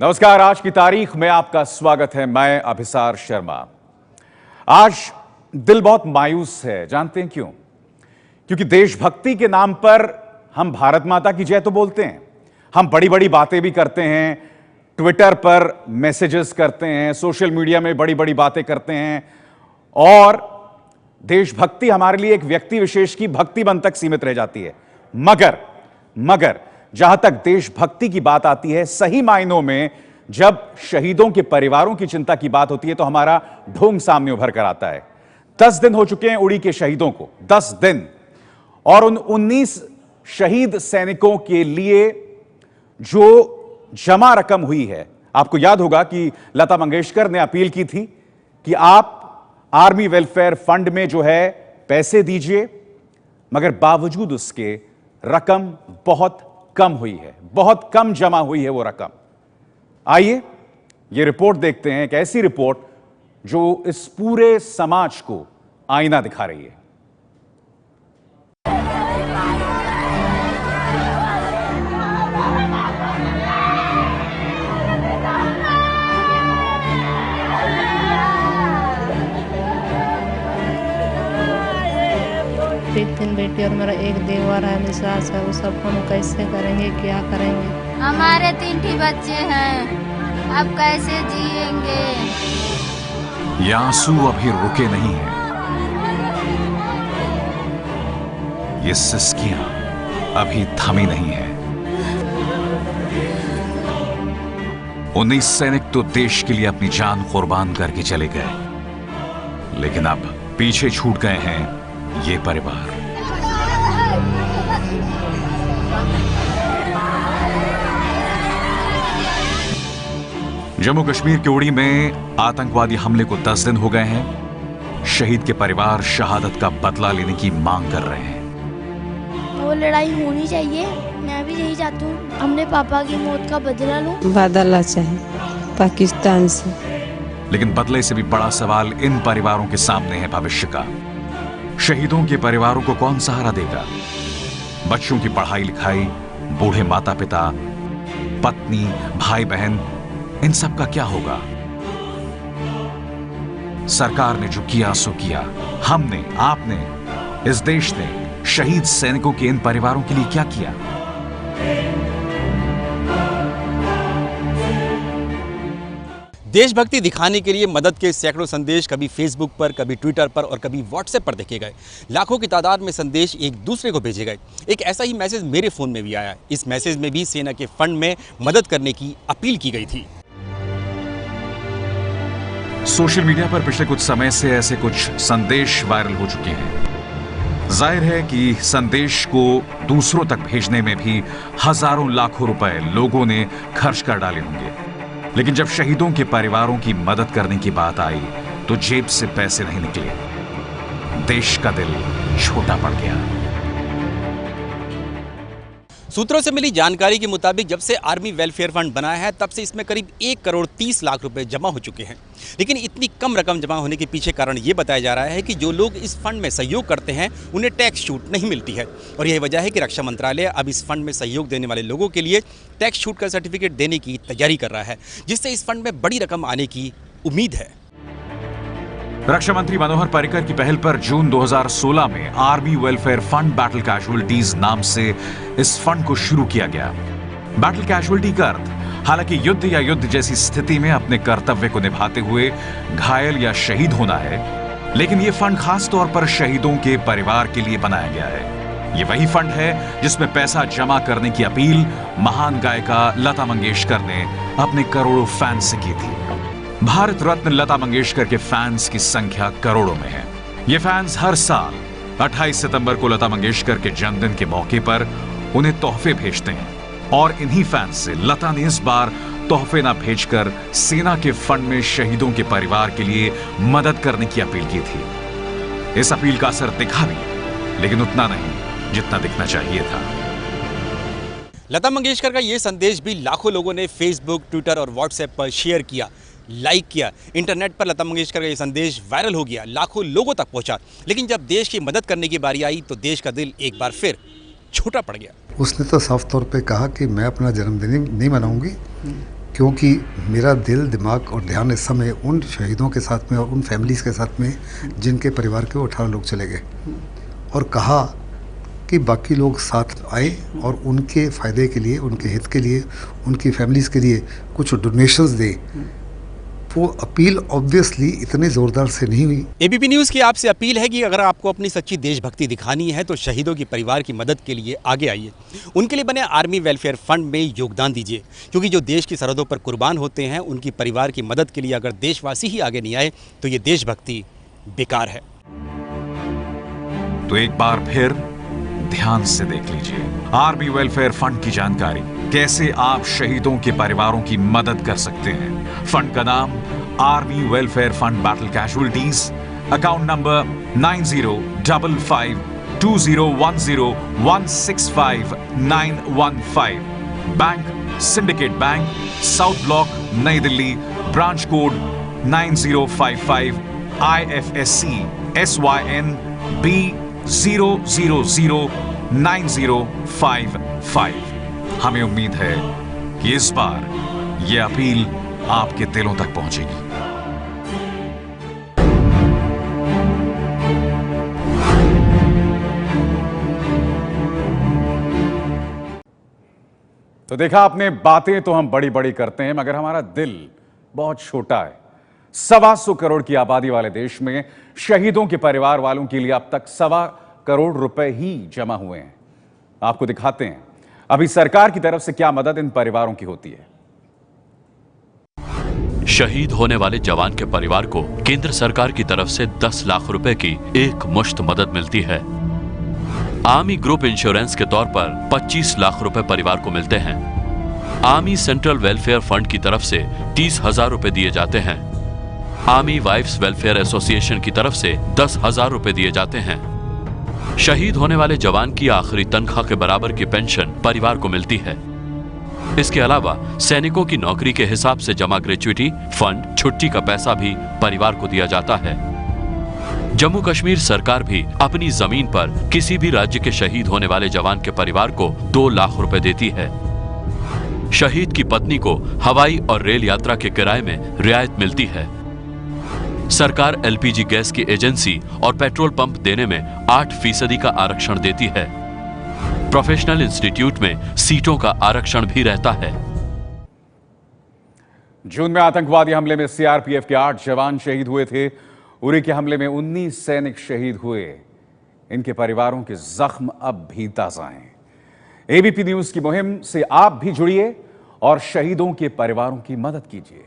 नमस्कार। आज की तारीख में आपका स्वागत है। मैं अभिसार शर्मा। आज दिल बहुत मायूस है। जानते हैं क्यों? क्योंकि देशभक्ति के नाम पर हम भारत माता की जय तो बोलते हैं, हम बड़ी बड़ी बातें भी करते हैं, ट्विटर पर मैसेजेस करते हैं, सोशल मीडिया में बड़ी बड़ी बातें करते हैं, और देशभक्ति हमारे लिए एक व्यक्ति विशेष की भक्ति बन तक सीमित रह जाती है। मगर जहां तक देशभक्ति की बात आती है, सही मायनों में जब शहीदों के परिवारों की चिंता की बात होती है तो हमारा ढोंग सामने उभर कर आता है। 10 दिन हो चुके हैं उड़ी के शहीदों को, 10 दिन, और उन 19 शहीद सैनिकों के लिए जो जमा रकम हुई है, आपको याद होगा कि लता मंगेशकर ने अपील की थी कि आप आर्मी वेलफेयर फंड में जो है पैसे दीजिए, मगर बावजूद उसके रकम बहुत कम हुई है, बहुत कम जमा हुई है वो रकम। आइए ये रिपोर्ट देखते हैं, एक ऐसी रिपोर्ट जो इस पूरे समाज को आईना दिखा रही है। तीन बेटी और मेरा एक देवर है, मेरी सास है, वो सब हम कैसे करेंगे, क्या करेंगे? हमारे 3 बच्चे हैं, अब कैसे जिएंगे? ये आंसू अभी रुके नहीं हैं। ये सिसकियां अभी थमी नहीं है। 19 सैनिक तो देश के लिए अपनी जान कुर्बान करके चले गए, लेकिन अब पीछे छूट गए हैं ये परिवार। जम्मू कश्मीर के उड़ी में आतंकवादी हमले को 10 दिन हो गए हैं। शहीद के परिवार शहादत का बदला लेने की मांग कर रहे हैं। वो लड़ाई होनी चाहिए, मैं भी यही चाहती हूँ, अपने पापा की मौत का बदला लूं। बदला चाहिए पाकिस्तान से। लेकिन बदले से भी बड़ा सवाल इन परिवारों के सामने है भविष्य का। शहीदों के परिवारों को कौन सहारा देगा? बच्चों की पढ़ाई लिखाई, बूढ़े माता पिता, पत्नी, भाई बहन, इन सब का क्या होगा? सरकार ने जो किया सो किया। हमने, आपने, इस देश ने शहीद सैनिकों के इन परिवारों के लिए क्या किया? देशभक्ति दिखाने के लिए मदद के सैकड़ों संदेश कभी फेसबुक पर, कभी ट्विटर पर और कभी व्हाट्सएप पर देखे गए। लाखों की तादाद में संदेश एक दूसरे को भेजे गए। एक ऐसा ही मैसेज मेरे फ़ोन में भी आया। इस मैसेज में भी सेना के फंड में मदद करने की अपील की गई थी। सोशल मीडिया पर पिछले कुछ समय से ऐसे कुछ संदेश वायरल हो चुके हैं। जाहिर है कि संदेश को दूसरों तक भेजने में भी हजारों लाखों रुपए लोगों ने खर्च कर डाले होंगे, लेकिन जब शहीदों के परिवारों की मदद करने की बात आई तो जेब से पैसे नहीं निकले। देश का दिल छोटा पड़ गया। सूत्रों से मिली जानकारी के मुताबिक जब से आर्मी वेलफेयर फंड बना है तब से इसमें करीब 1 करोड़ 30 लाख रुपए जमा हो चुके हैं। लेकिन इतनी कम रकम जमा होने के पीछे कारण ये बताया जा रहा है कि जो लोग इस फंड में सहयोग करते हैं उन्हें टैक्स छूट नहीं मिलती है, और यही वजह है कि रक्षा मंत्रालय अब इस फंड में सहयोग देने वाले लोगों के लिए टैक्स छूट का सर्टिफिकेट देने की तैयारी कर रहा है, जिससे इस फंड में बड़ी रकम आने की उम्मीद है। रक्षा मंत्री मनोहर पर्रिकर की पहल पर जून 2016 में army welfare fund battle casualties नाम से इस फंड को शुरू किया गया। बैटल कैजुअल्टी का अर्थ हालांकि युद्ध या युद्ध जैसी स्थिति में अपने कर्तव्य को निभाते हुए घायल या शहीद होना है, लेकिन यह फंड खास तौर पर शहीदों के परिवार के लिए बनाया गया है। यह वही फंड है जिसमें पैसा जमा करने की अपील महान गायिका लता मंगेशकर ने अपने करोड़ों फैंस से की थी। भारत रत्न लता मंगेशकर के फैंस की संख्या करोड़ों में है। ये फैंस हर साल 28 सितंबर को लता मंगेशकर के जन्मदिन के मौके पर उन्हें तोहफे भेजते हैं, और इन्हीं फैंस से लता ने इस बार तोहफे ना भेजकर सेना के फंड में शहीदों के परिवार के लिए मदद करने की अपील की थी। इस अपील का असर दिखा भी, लेकिन उतना नहीं जितना दिखना चाहिए था। लता मंगेशकर का ये संदेश भी लाखों लोगों ने फेसबुक, ट्विटर और व्हाट्सएप पर शेयर किया, लाइक किया। इंटरनेट पर लता मंगेशकर का ये संदेश वायरल हो गया, लाखों लोगों तक पहुंचा। लेकिन जब देश की मदद करने की बारी आई तो देश का दिल एक बार फिर छोटा पड़ गया। उसने तो साफ तौर पे कहा कि मैं अपना जन्मदिन नहीं मनाऊंगी, क्योंकि मेरा दिल, दिमाग और ध्यान इस समय उन शहीदों के साथ में और उन फैमिलीज़ के साथ में जिनके परिवार के 18 लोग चले गए, और कहा कि बाकी लोग साथ आए और उनके फ़ायदे के लिए, उनके हित के लिए, उनकी फैमिलीज़ के लिए कुछ डोनेशंस दें। वो अपील ऑब्वियसली इतने ज़ोरदार से नहीं हुई। एबीपी न्यूज़ की आपसे अपील है कि अगर आपको अपनी सच्ची देशभक्ति दिखानी है तो शहीदों के परिवार की मदद के लिए आगे आइए। उनके लिए बने आर्मी वेलफेयर फंड में योगदान दीजिए, क्योंकि जो देश की सरहदों पर कुर्बान होते हैं उनकी परिवार की मदद के लिए अगर देशवासी ही आगे नहीं आए तो ये देशभक्ति बेकार है। तो एक बार फिर ध्यान से देख लीजिए आर्मी वेलफेयर फंड की जानकारी, कैसे आप शहीदों के परिवारों की मदद कर सकते हैं। फंड का नाम army welfare fund battle casualties, account number 90552010165915, bank syndicate bank, south block, Nai Delhi, branch code 9055, IFSC SYN B0009055। हमें उम्मीद है कि इस बार यह अपील आपके दिलों तक पहुंचेगी। तो देखा आपने, बातें तो हम बड़ी बड़ी करते हैं मगर हमारा दिल बहुत छोटा है। 125 करोड़ की आबादी वाले देश में शहीदों के परिवार वालों के लिए अब तक 1.25 करोड़ रुपए ही जमा हुए हैं। आपको दिखाते हैं अभी सरकार की तरफ से क्या मदद इन परिवारों की होती है। शहीद होने वाले जवान के परिवार को केंद्र सरकार की तरफ से 10 लाख रुपए की एक मुश्त मदद मिलती है। आर्मी ग्रुप इंश्योरेंस के तौर पर 25 लाख रुपए परिवार को मिलते हैं। आर्मी सेंट्रल वेलफेयर फंड की तरफ से 30,000 रुपए दिए जाते हैं। आर्मी वाइफ्स वेलफेयर एसोसिएशन की तरफ से 10,000 रुपए दिए जाते हैं। शहीद होने वाले जवान की आखिरी तनख्वाह के बराबर की पेंशन परिवार को मिलती है। इसके अलावा सैनिकों की नौकरी के हिसाब से जमा ग्रेच्युटी, फंड, छुट्टी का पैसा भी परिवार को दिया जाता है। जम्मू कश्मीर सरकार भी अपनी जमीन पर किसी भी राज्य के शहीद होने वाले जवान के परिवार को 2 लाख रुपए देती है। शहीद की पत्नी को हवाई और रेल यात्रा के किराए में रियायत मिलती है। सरकार एलपीजी गैस की एजेंसी और पेट्रोल पंप देने में 8% का आरक्षण देती है। प्रोफेशनल इंस्टीट्यूट में सीटों का आरक्षण भी रहता है। जून में आतंकवादी हमले में सीआरपीएफ के 8 जवान शहीद हुए थे। उरी के हमले में 19 सैनिक शहीद हुए। इनके परिवारों के जख्म अब भी ताजा हैं। एबीपी न्यूज की मुहिम से आप भी जुड़िए और शहीदों के परिवारों की मदद कीजिए।